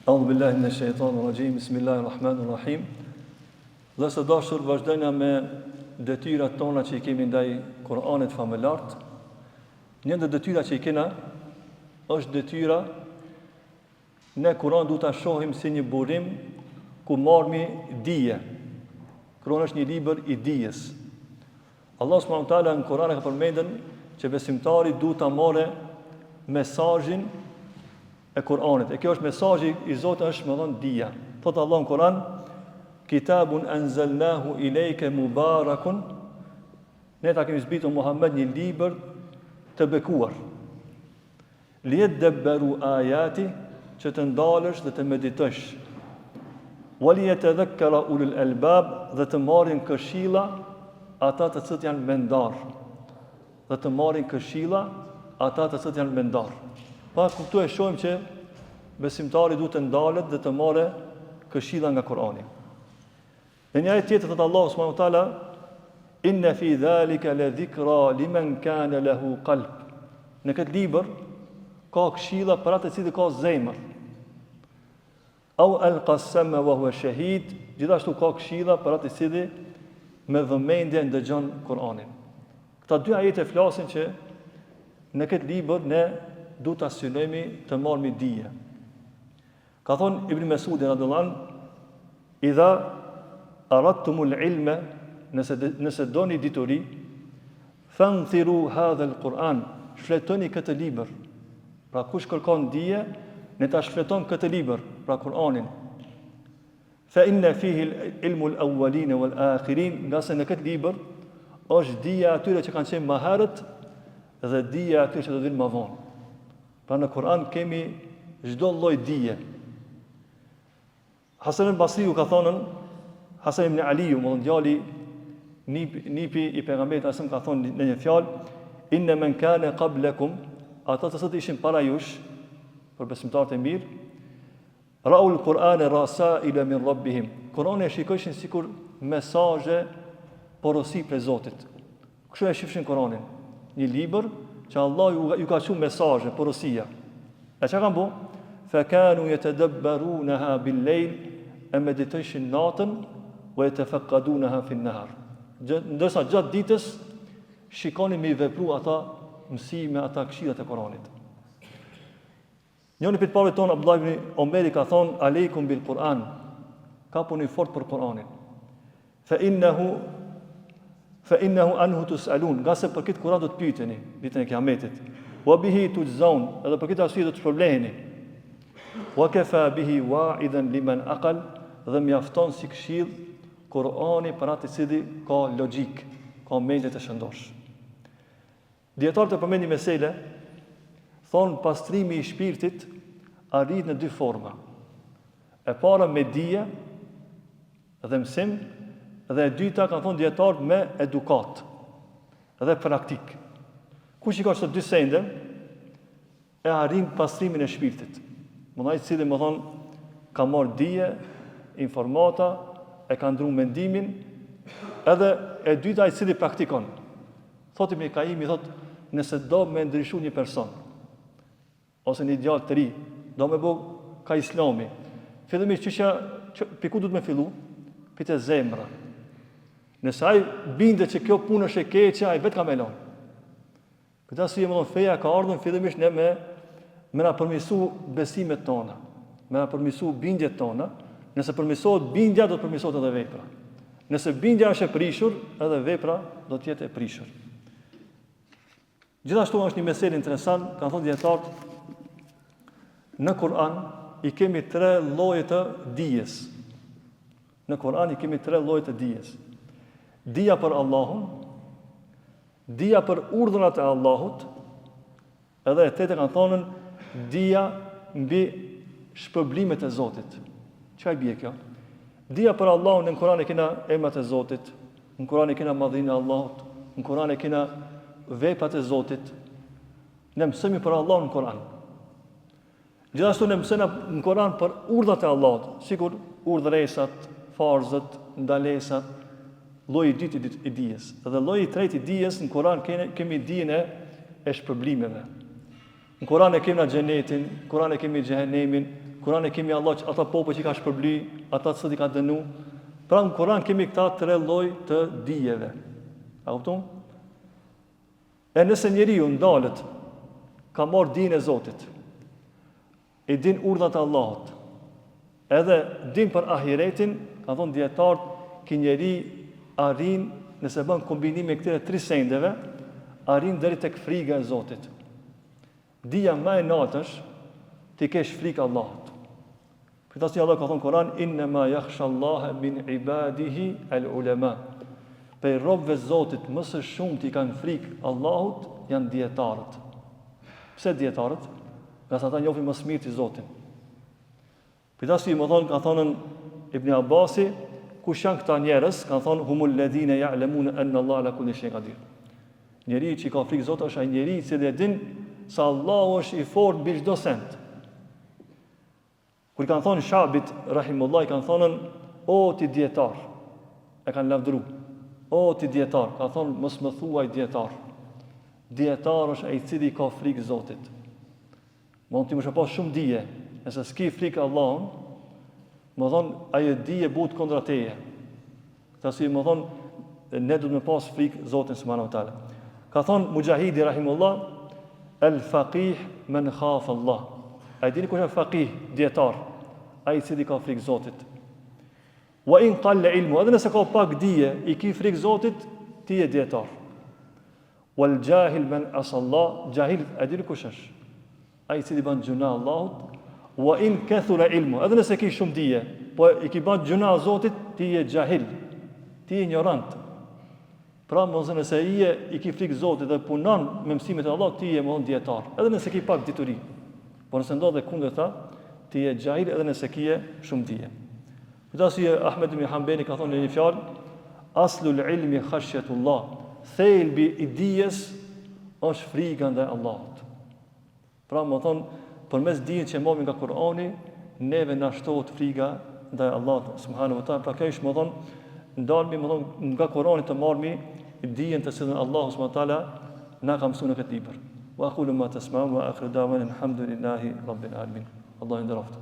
A'udhu billahi minash shaitanir rajim. Bismillahir rahmanir rahim. Dhe së dashur vazhdojna me detyrat tona që i kemi ndaj Kur'anit famëlart. Një ndër detyrat që i kena është detyra ne Kur'an duhet ta shohim si një burim ku marrmi dije. Kur'ani është një libër i dijes. Allah subhanahu wa taala në Kur'an ka përmendur që besimtari duhet ta marrë mesazhin e Kur'anit. E kjo është mesazhi i Zotit, është më thon dija. Thot Allah në Kur'an: Kitabun anzalnahu ilayka mubarakun. Ne ta kemi zbritur Muhammed një libër të bekuar. Liyadabbaru ayati, që të ndalësh dhe të meditosh. Waliyatadhakkara ulul albab, dhe të marrin këshilla ata të cilët janë mendar. Dhe të marrin këshilla ata të cilët janë mendar. Pa këtu e shohim që besimtari duhet të ndalet dhe të marrë këshilla nga Kur'ani. Në një ajet tjetër thot Allah subhanahu wa taala: Inna fi dhalika la dhikra liman kana lahu qalb. Në këtë libër ka këshilla për atë i cili ka zemër. Au alqa as-sama wa huwa shahid. Gjithashtu ka këshilla për atë i cili me vëmendje ndëgjon Kur'anin. Këta dy ajete flasin që në këtë libër ne duhet ta synojmë të marrëmi dije. Ka thonë Ibn Mesudi radhiyallahu anhu: Idha aradtumul ilma, nëse doni dituri, fanthiru hadha al-Quran, shfletoni këtë libër. Pra kush kërkon dije, ne ta shfleton këtë libër, pra Kur'anin. Fa inna fihi ilmu al-awwalin wal-akhirin, nga se në këtë libër është dija atyre që kanë qenë më herët dhe dija atyre që do vinë më vonë. Pra në Kur'an kemi çdo lloj dije. Hasan al-Basriu ka thonën, Hasan ibn Aliu, më djali nipi i pejgamberit asëm ka thonë në një fjalë: Inna man kana qablakum, ata të cilët ishin para jush, për besimtarët e mirë, ra'ul Qur'ana rasaila min rabbihim. Kur'anin e shikojshin sikur mesazhe porosi prej Zotit. Kështu e shifshin Kur'anin, një libër që Allah ju ka shumë mesazhe, porosia. E që kanë bu? Fakanu yatadabbarunaha bil-layl, e meditojshin natën, wa yatafaqadunaha fi an-nahar. Ndërsa gjatë ditës shikonin me i vepru ata mësime, ata këshillat e Kur'anit. Njëri prej parëve tonë, Abdullah ibn Omeri ka thonë: Aleikum bil Kur'an, ka puni fort për Kur'anin. Fa innahu anhu tus'alun, nga se për këtë Kur'an do të pyeteni ditën e Kiametit. Wa bihi tujzaun, edhe për këtë arsye do të shpërbleheni. Wa kafa bihi wa'idan liman aqal, dhe mjafton si këshill Kur'ani për atë i cili ka logjik, ka mendje të shëndosh. Dietarët e përmendin mesele, thonë pastrimi i shpirtit arrit në dy forma. E para me dije dhe mësim, dhe e dyta kanë thonë dietarët me edukat dhe praktik. Kush i ka këto dy sende e arrin pastrimin e shpirtit. Mëdhaj i cili më thonë ka marrë dije, informata, e ka ndru mendimin, edhe e dyta i cili praktikon. Thotë Ibn Qayyim, thotë, nëse do me ndryshu një person, ose një djalë të ri, do me bo ka Islami, fillimisht për ku du të me fillu? Për të zemra. Nëse ai binde që kjo punë është e keqe, ai vetë ka me lanë. Këtë arsye më thonë feja ka ardhur fillimisht ne me na përmirësu besimet tona, me na përmirësu bindjet tona. Nëse përmirësohet bindja, do të përmirësohet edhe vepra. Nëse bindja është e prishur, edhe vepra do të jetë e prishur. Gjithashtu është një meselë interesant, kanë thonë dietarët, në Kur'an i kemi 3 lloje të dijes. Në Kur'an i kemi 3 lloje të dijes. Dija për Allahun, dija për urdhrat e Allahut, edhe e tetë kanë thonën dija mbi shpërblimet e Zotit. Çfarë bie kjo? Dija për Allahun, në Kur'an e kena emrat e Zotit, në Kur'an e kena madhinë e Allahut, në Kur'an e kena veprat e Zotit. Ne mësojmë për Allahun në Kur'an. Gjithashtu ne mësojmë në Kur'an për urdhrat e Allahut, sikur urdhëresat, farzët, ndalesat, lloji i dytë i dijes. Dhe lloji i tretë i dijes në Kur'an kemi dijen e shpërblimeve. Në Kur'an e kemi xhenetin, në Kur'an e kemi xhehenemin, Kur'an e kemi Allah që ata popull që i ka shpërbly, ata që i ka dënu. Pra në Kur'an kemi këta 3 lloj të dijeve. A kupton? E nëse njeriu ndalet, ka marrë dinë e Zotit, e din urdhat e Allahut, edhe din për ahiretin, ka thonë dietarët, që njeri arrin, nëse bën kombinim me këtyre 3 sendeve, arrin deri tek frika e Zotit. Dija më e lartë është ti kesh frikë Allahut. Për këtë arsye Allah ka thonë Kur'an, inna ma yakhsha Allah min ibadihi al-ulama. Për robëve Zotit më së shumti i kanë frikë Allahut janë dietarët. Pse dietarët? Nga sa ata njohin më së miri Zotin. Për këtë arsye ka thonën Ibn Abbasi, kush janë këta njerëz? Kanë thonë humul ladhina ya'lamuna anna Allah ala kulli shay'in qadir. Njeriu që ka frikë Zotit është ai njeriu i cili e din se Allahu është i fortë mbi çdo send. Kur kanë thonë Shabit rahimullah, kanë thonën o ti dietar. E kanë lavdëruar. O ti dietar, ka thonë mos më thuaj dietar. Dietar është ai i cili ka frikë Zotit. Mund ti më shoh pas shumë dije, nëse s'ki frikë Allahun, më thonë ai dije but kundra teje. Tasi më thonë ne duhet të pas frikë Zotin subhanahu wa taala. Ka thonë Mujahidi rahimullah, el faqih men khafa Allah. Ai dini kush është faqih, dietar, ai i cili ka frikë Zotit. Wa in qalla ilmu, edhe nëse ka pak dije, i ki frikë Zotit, ti je dietar. Wal jahil man asallah, jahil a dini kush është? Ai i cili bën gjuna Allahut. Wa in kathura ilmu, edhe nëse ki shumë dije, po i ki bën gjuna Zotit, ti je jahil. Ti je ignorant. Pra nëse i ki frikë Zotit dhe punon me mësimet e Allahut, ti je më dietar. Edhe nëse ki pak dituri. Po nëse ndodhe kundërta, ti je jahil edhe nëse ki shumë dije. Këtasi Ahmed ibn Hanbali ka thonë në një fjalë, aslul ilmi khashyatullah, thelbi i dijes është frika ndaj Allahut. Pra më thonë, përmes dijes që marrim nga Kur'ani, neve na shtohet frika ndaj Allahut subhanahu wa taala. Pra kjo është më thonë, ndalmi më thonë nga Kur'ani të marrim dijen të cilën Allahu subhanahu wa taala na ka mësuar në këtë libër. Wa aqulu ma tasma'un wa akhiru da'wana alhamdulillahi rabbil alamin. Allahu nderoft.